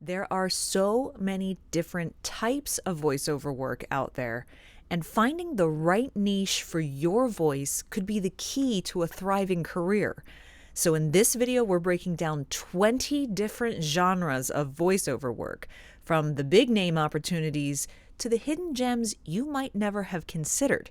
There are so many different types of voiceover work out there, and finding the right niche for your voice could be the key to a thriving career. So in this video, we're breaking down 20 different genres of voiceover work, from the big name opportunities to the hidden gems you might never have considered.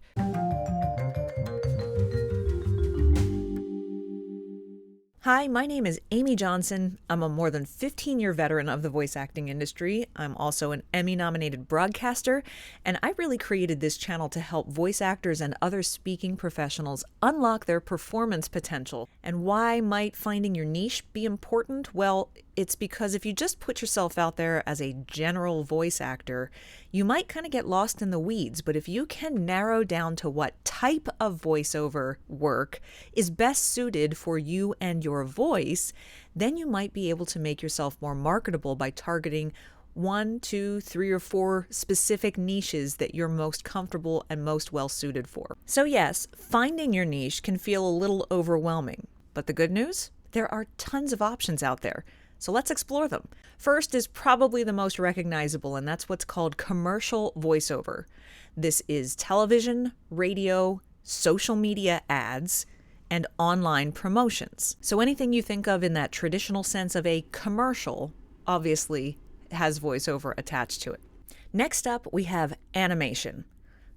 Hi, my name is Amy Johnson. I'm a more than 15-year veteran of the voice acting industry. I'm also an Emmy-nominated broadcaster, and I really created this channel to help voice actors and other speaking professionals unlock their performance potential. And why might finding your niche be important? Well, it's because if you just put yourself out there as a general voice actor, you might kind of get lost in the weeds. But if you can narrow down to what type of voiceover work is best suited for you and your voice, then you might be able to make yourself more marketable by targeting 1, 2, 3, or 4 specific niches that you're most comfortable and most well suited for. So yes, finding your niche can feel a little overwhelming, but the good news? There are tons of options out there. So let's explore them. First is probably the most recognizable, and that's what's called commercial voiceover. This is television, radio, social media ads, and online promotions. So anything you think of in that traditional sense of a commercial obviously has voiceover attached to it. Next up, we have animation.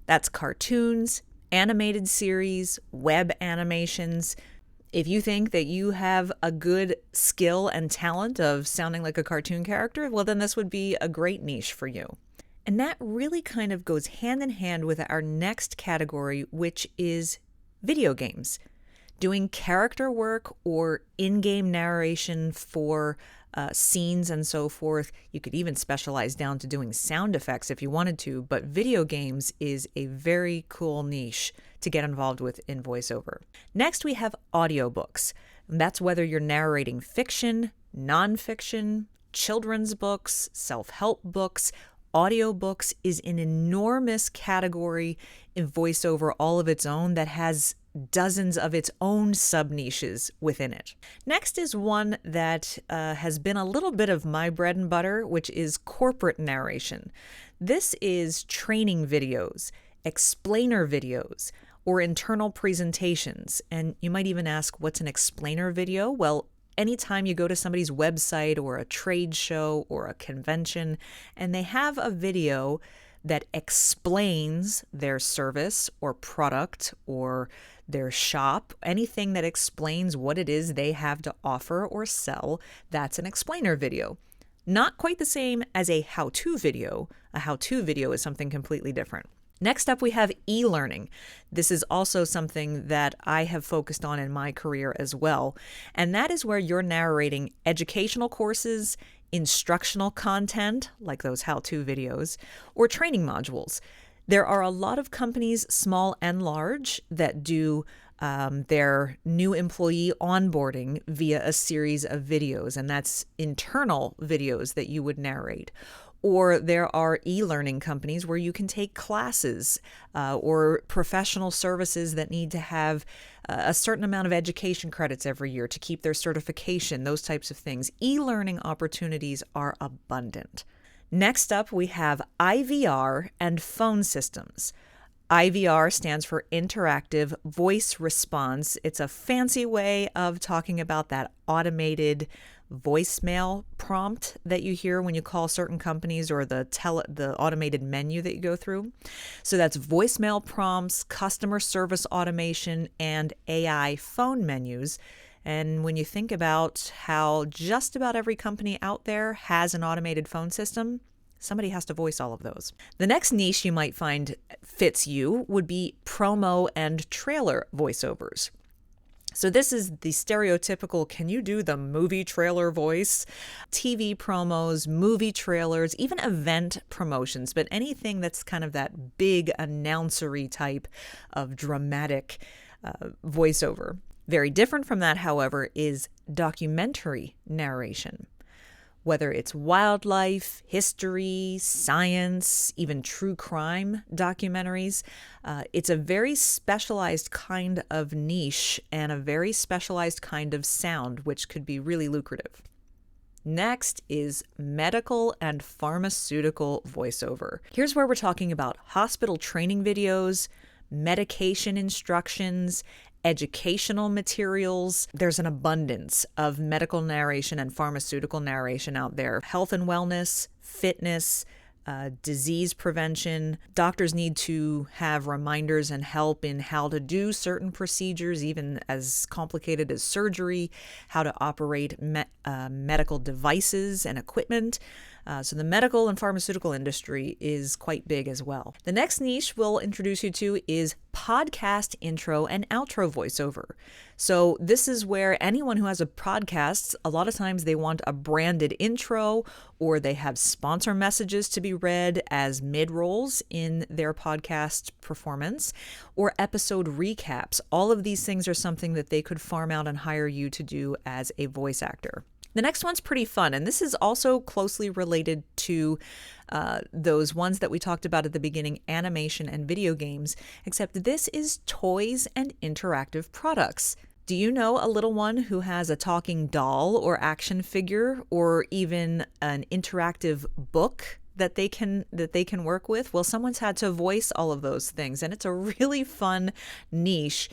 That's cartoons, animated series, web animations. If you think that you have a good skill and talent of sounding like a cartoon character, well, then this would be a great niche for you. And that really kind of goes hand in hand with our next category, which is video games. Doing character work or in-game narration for scenes and so forth. You could even specialize down to doing sound effects if you wanted to, but video games is a very cool niche to get involved with in voiceover. Next, we have audiobooks. And that's whether you're narrating fiction, nonfiction, children's books, self-help books. Audiobooks is an enormous category in voiceover all of its own that has dozens of its own sub-niches within it. Next is one that has been a little bit of my bread and butter, which is corporate narration. This is training videos, explainer videos, or internal presentations. And you might even ask, what's an explainer video? Well, anytime you go to somebody's website or a trade show or a convention, and they have a video that explains their service or product or their shop, anything that explains what it is they have to offer or sell, that's an explainer video. Not quite the same as a how-to video. A how-to video is something completely different. Next up, we have e-learning. This is also something that I have focused on in my career as well. And that is where you're narrating educational courses, instructional content, like those how-to videos, or training modules. There are a lot of companies, small and large, that do their new employee onboarding via a series of videos, and that's internal videos that you would narrate. Or there are e-learning companies where you can take classes or professional services that need to have a certain amount of education credits every year to keep their certification, those types of things. E-learning opportunities are abundant. Next up, we have IVR and phone systems. IVR stands for Interactive Voice Response. It's a fancy way of talking about that automated voicemail prompt that you hear when you call certain companies, or the automated menu that you go through. So that's voicemail prompts, customer service automation, and AI phone menus. And when you think about how just about every company out there has an automated phone system, somebody has to voice all of those. The next niche you might find fits you would be promo and trailer voiceovers. So this is the stereotypical, can you do the movie trailer voice? TV promos, movie trailers, even event promotions, but anything that's kind of that big announcery type of dramatic voiceover. Very different from that, however, is documentary narration. Whether it's wildlife, history, science, even true crime documentaries, it's a very specialized kind of niche and a very specialized kind of sound, which could be really lucrative. Next is medical and pharmaceutical voiceover. Here's where we're talking about hospital training videos, medication instructions, educational materials. There's an abundance of medical narration and pharmaceutical narration out there. Health and wellness, fitness, disease prevention. Doctors need to have reminders and help in how to do certain procedures, even as complicated as surgery, how to operate medical devices and equipment. So the medical and pharmaceutical industry is quite big as well. The next niche we'll introduce you to is podcast intro and outro voiceover. So this is where anyone who has a podcast, a lot of times they want a branded intro, or they have sponsor messages to be read as mid-rolls in their podcast performance, or episode recaps. All of these things are something that they could farm out and hire you to do as a voice actor. The next one's pretty fun, and this is also closely related to those ones that we talked about at the beginning, animation and video games, except this is toys and interactive products. Do you know a little one who has a talking doll or action figure, or even an interactive book that they can work with? Well, someone's had to voice all of those things, and it's a really fun niche.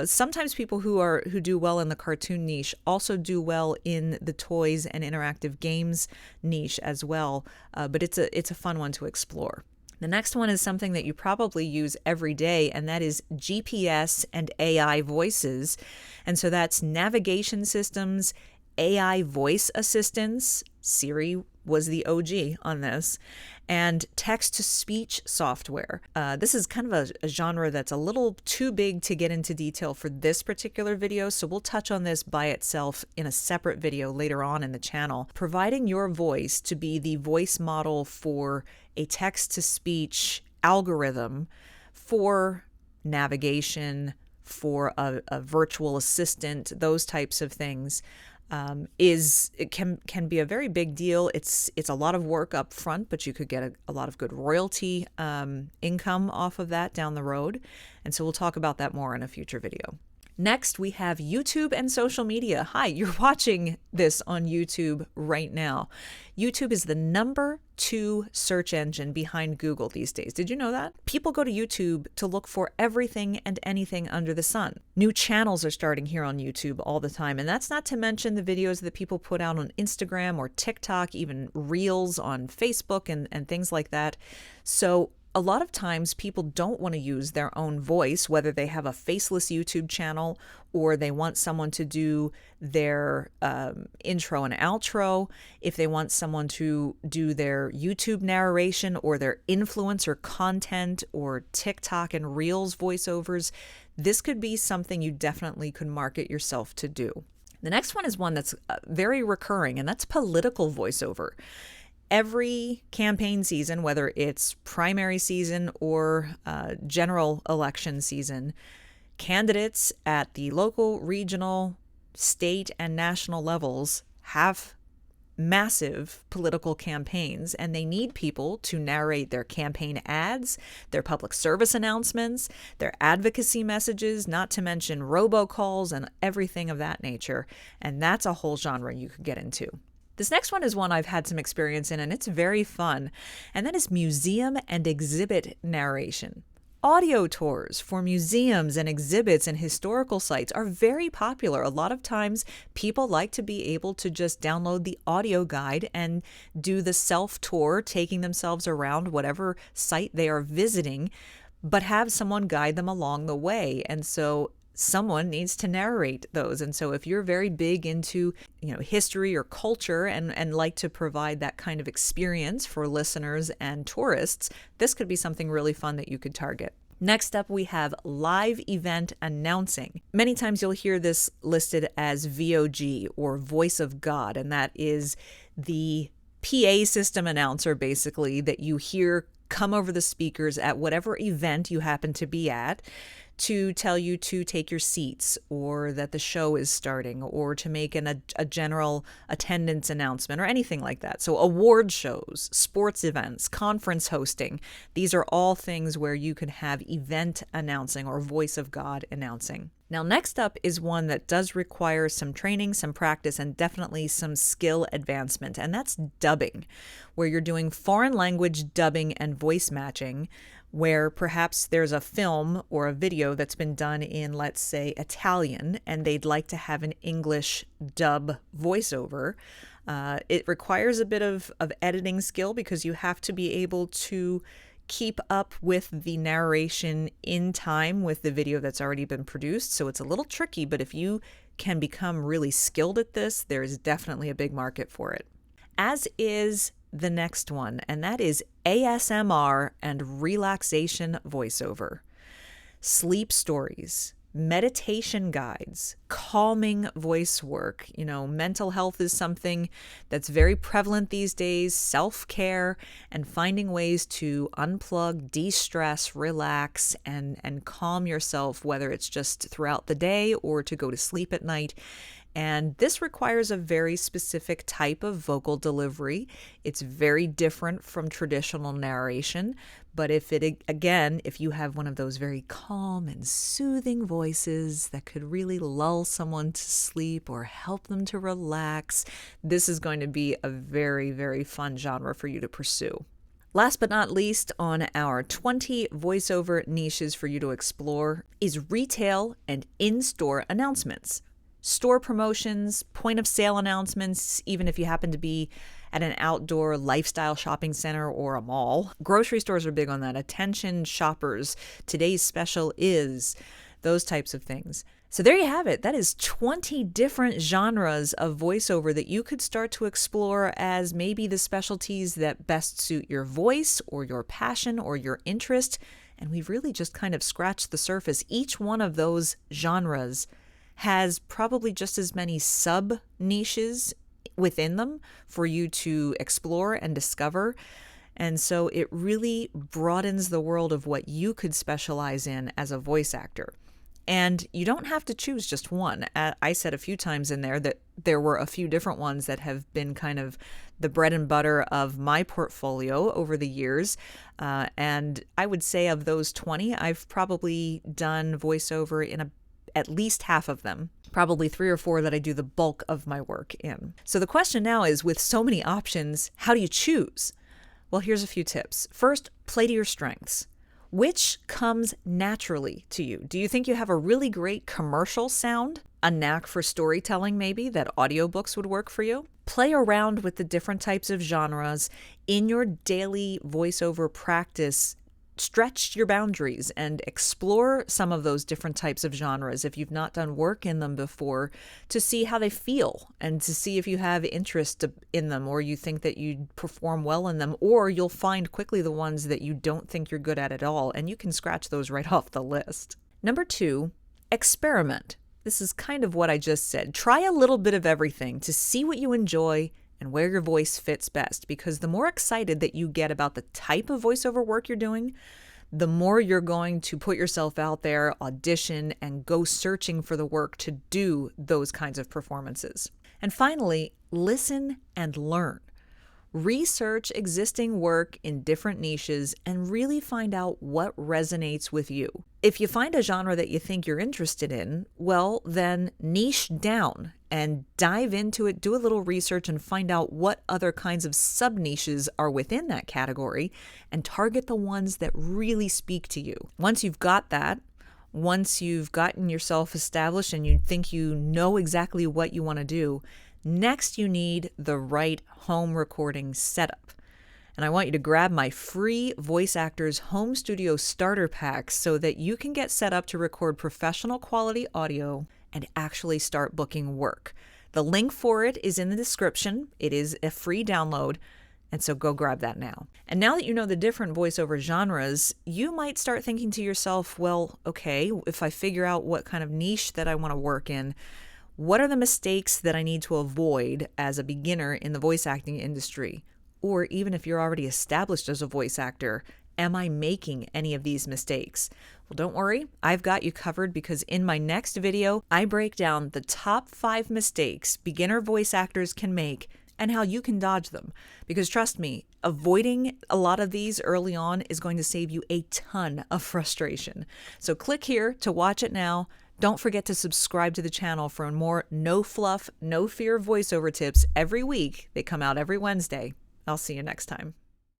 Sometimes people who do well in the cartoon niche also do well in the toys and interactive games niche as well. But it's a fun one to explore. The next one is something that you probably use every day, and that is GPS and AI voices. And so that's navigation systems, AI voice assistants. Siri was the OG on this, and text-to-speech software. This is kind of a genre that's a little too big to get into detail for this particular video, so we'll touch on this by itself in a separate video later on in the channel. Providing your voice to be the voice model for a text-to-speech algorithm for navigation, for a virtual assistant, those types of things. It can be a very big deal. It's a lot of work up front, but you could get a lot of good royalty income off of that down the road. And so we'll talk about that more in a future video. Next, we have YouTube and social media. Hi, you're watching this on YouTube right now. YouTube is the number 2 search engine behind Google these days. Did you know that? People go to YouTube to look for everything and anything under the sun. New channels are starting here on YouTube all the time, and that's not to mention the videos that people put out on Instagram or TikTok, even Reels on Facebook and things like that. So a lot of times people don't want to use their own voice, whether they have a faceless YouTube channel or they want someone to do their intro and outro, if they want someone to do their YouTube narration or their influencer content or TikTok and Reels voiceovers. This could be something you definitely could market yourself to do. The next one is one that's very recurring, and that's political voiceover. Every campaign season, whether it's primary season or general election season, candidates at the local, regional, state, and national levels have massive political campaigns, and they need people to narrate their campaign ads, their public service announcements, their advocacy messages, not to mention robocalls and everything of that nature. And that's a whole genre you could get into. This next one is one I've had some experience in, and it's very fun, and that is museum and exhibit narration. Audio tours for museums and exhibits and historical sites are very popular. A lot of times people like to be able to just download the audio guide and do the self-tour, taking themselves around whatever site they are visiting, but have someone guide them along the way. And so someone needs to narrate those. And so if you're very big into, history or culture and like to provide that kind of experience for listeners and tourists, this could be something really fun that you could target. Next up, we have live event announcing. Many times you'll hear this listed as VOG, or voice of God, and that is the PA system announcer, basically, that you hear come over the speakers at whatever event you happen to be at to tell you to take your seats, or that the show is starting, or to make a general attendance announcement, or anything like that. So award shows, sports events, conference hosting, these are all things where you can have event announcing or voice of God announcing. Now, next up is one that does require some training, some practice, and definitely some skill advancement, and that's dubbing, where you're doing foreign language dubbing and voice matching, where perhaps there's a film or a video that's been done in, let's say, Italian, and they'd like to have an English dub voiceover. It requires a bit of editing skill, because you have to be able to keep up with the narration in time with the video that's already been produced. So it's a little tricky, but if you can become really skilled at this, there's definitely a big market for it. As is the next one, and that is ASMR and relaxation voiceover. Sleep stories, meditation guides, calming voice work. Mental health is something that's very prevalent these days, self-care, and finding ways to unplug, de-stress, relax, and calm yourself, whether it's just throughout the day or to go to sleep at night. And this requires a very specific type of vocal delivery. It's very different from traditional narration. But if you have one of those very calm and soothing voices that could really lull someone to sleep or help them to relax, this is going to be a very, very fun genre for you to pursue. Last but not least, on our 20 voiceover niches for you to explore is retail and in-store announcements. Store promotions, point of sale announcements, even if you happen to be at an outdoor lifestyle shopping center or a mall. Grocery stores are big on that. Attention shoppers, today's special is, those types of things. So there you have it. That is 20 different genres of voiceover that you could start to explore as maybe the specialties that best suit your voice or your passion or your interest. And we've really just kind of scratched the surface. Each one of those genres has probably just as many sub-niches within them for you to explore and discover. And so it really broadens the world of what you could specialize in as a voice actor. And you don't have to choose just one. I said a few times in there that there were a few different ones that have been kind of the bread and butter of my portfolio over the years. And I would say of those 20, I've probably done voiceover in at least half of them, probably 3 or 4 that I do the bulk of my work in. So the question now is, with so many options, how do you choose? Well, here's a few tips. First, play to your strengths. Which comes naturally to you? Do you think you have a really great commercial sound? A knack for storytelling, maybe, that audiobooks would work for you? Play around with the different types of genres in your daily voiceover practice. Stretch your boundaries and explore some of those different types of genres if you've not done work in them before, to see how they feel and to see if you have interest in them, or you think that you'd perform well in them, or you'll find quickly the ones that you don't think you're good at all, and you can scratch those right off the list. Number 2, experiment. This is kind of what I just said. Try a little bit of everything to see what you enjoy and where your voice fits best, because the more excited that you get about the type of voiceover work you're doing, the more you're going to put yourself out there, audition, and go searching for the work to do those kinds of performances. And finally, listen and learn. Research existing work in different niches and really find out what resonates with you. If you find a genre that you think you're interested in, well, then niche down and dive into it, do a little research and find out what other kinds of sub-niches are within that category, and target the ones that really speak to you. Once you've got that, once you've gotten yourself established and you think you know exactly what you want to do, next you need the right home recording setup. And I want you to grab my free Voice Actors Home Studio Starter Pack so that you can get set up to record professional quality audio and actually start booking work. The link for it is in the description. It is a free download, and so go grab that now. And now that you know the different voiceover genres, you might start thinking to yourself, well, okay, if I figure out what kind of niche that I want to work in, what are the mistakes that I need to avoid as a beginner in the voice acting industry? Or even if you're already established as a voice actor Am I making any of these mistakes? Well, don't worry, I've got you covered because in my next video, I break down the top 5 mistakes beginner voice actors can make and how you can dodge them. Because trust me, avoiding a lot of these early on is going to save you a ton of frustration. So click here to watch it now. Don't forget to subscribe to the channel for more no fluff, no fear voiceover tips every week. They come out every Wednesday. I'll see you next time.